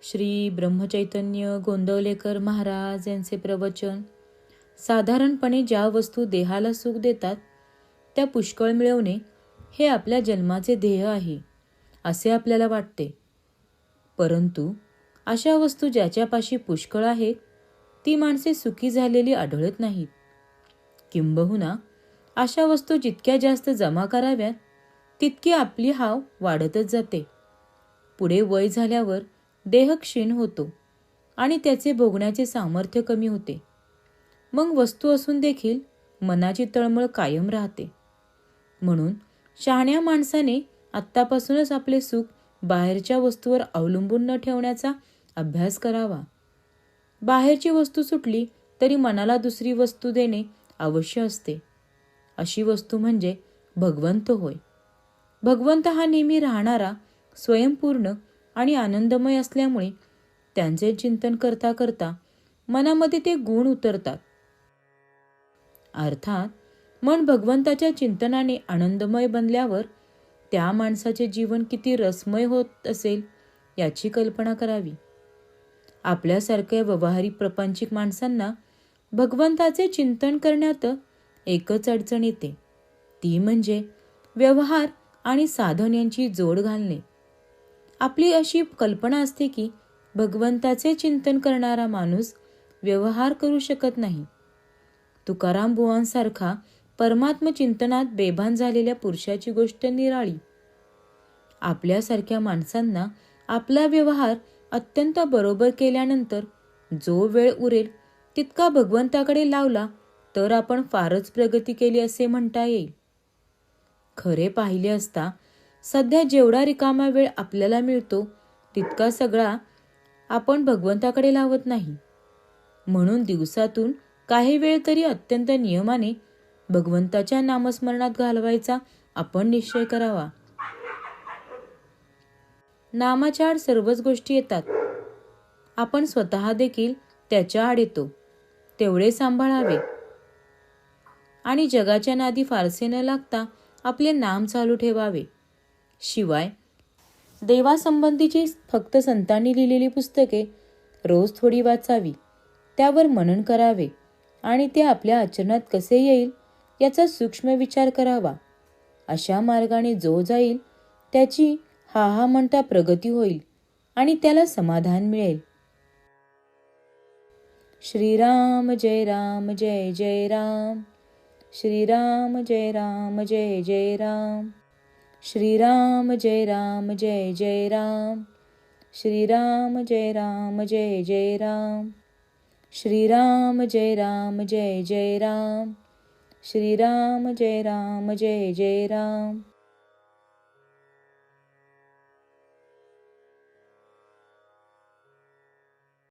श्री ब्रह्मचैतन्य गोंदवलेकर महाराज यांचे प्रवचन. साधारणपणे ज्या वस्तू देहाला सुख देतात त्या पुष्कळ मिळवणे हे आपल्या जन्माचे ध्येय आहे असे आपल्याला वाटते. परंतु अशा वस्तू ज्याच्यापाशी पुष्कळ आहेत ती माणसे सुखी झालेली आढळत नाहीत. किंबहुना अशा वस्तू जितक्या जास्त जमा कराव्यात तितकी आपली हाव वाढतच जाते. पुढे वय झाल्यावर देह क्षीण होतो आणि त्याचे भोगण्याचे सामर्थ्य कमी होते. मग वस्तू असून देखील मनाची तळमळ कायम राहते. म्हणून शहाण्या माणसाने आत्तापासूनच आपले सुख बाहेरच्या वस्तूवर अवलंबून न ठेवण्याचा अभ्यास करावा. बाहेरची वस्तू सुटली तरी मनाला दुसरी वस्तू देणे अवश्य असते. अशी वस्तू म्हणजे भगवंत होय. भगवंत हा नेहमी राहणारा, स्वयंपूर्ण आणि आनंदमय असल्यामुळे त्यांचे चिंतन करता करता मनामध्ये ते गुण उतरतात. अर्थात मन भगवंताच्या चिंतनाने आनंदमय बनल्यावर त्या माणसाचे जीवन किती रसमय होत असेल याची कल्पना करावी. आपल्यासारख्या व्यवहारिक प्रपंचिक माणसांना भगवंताचे चिंतन करण्यात एकच अडचण येते, ती म्हणजे व्यवहार आणि साधन यांची जोड घालणे. आपली अशी कल्पना असते की भगवंताचे चिंतन करणारा माणूस व्यवहार करू शकत नाही. तुकाराम बुवांसारखा परमात्म चिंतनात बेभान झालेल्या पुरुषाची गोष्ट निराळी. आपल्यासारख्या माणसांना आपला व्यवहार अत्यंत बरोबर केल्यानंतर जो वेळ उरेल तितका भगवंताकडे लावला तर आपण फारच प्रगती केली असे म्हणता येईल. खरे पाहिले असता सध्या जेवढा रिकामा वेळ आपल्याला मिळतो तितका सगळा आपण भगवंताकडे लावत नाही. म्हणून दिवसातून काही वेळ तरी अत्यंत नियमाने भगवंताच्या नामस्मरणात घालवायचा आपण निश्चय करावा. नामाच्या आड सर्वच गोष्टी येतात. आपण स्वतः देखील त्याच्या आड येतो. तेवढे सांभाळावे आणि जगाच्या नादी फारसे न लागता आपले नाम चालू ठेवावे. शिवाय देवासंबंधीची फक्त संतांनी लिहिलेली पुस्तके रोज थोडी वाचावी, त्यावर मनन करावे आणि ते आपल्या आचरणात कसे येईल याचा सूक्ष्म विचार करावा. अशा मार्गाने जो जाईल त्याची हा हा म्हणता प्रगती होईल आणि त्याला समाधान मिळेल. श्रीराम जय राम जय जय राम. श्रीराम जय राम जय जय राम. श्रीराम जय राम जय जय राम. श्रीराम जय राम जय जय राम. श्रीराम जय राम जय जय राम. श्रीराम जय राम जय जय राम.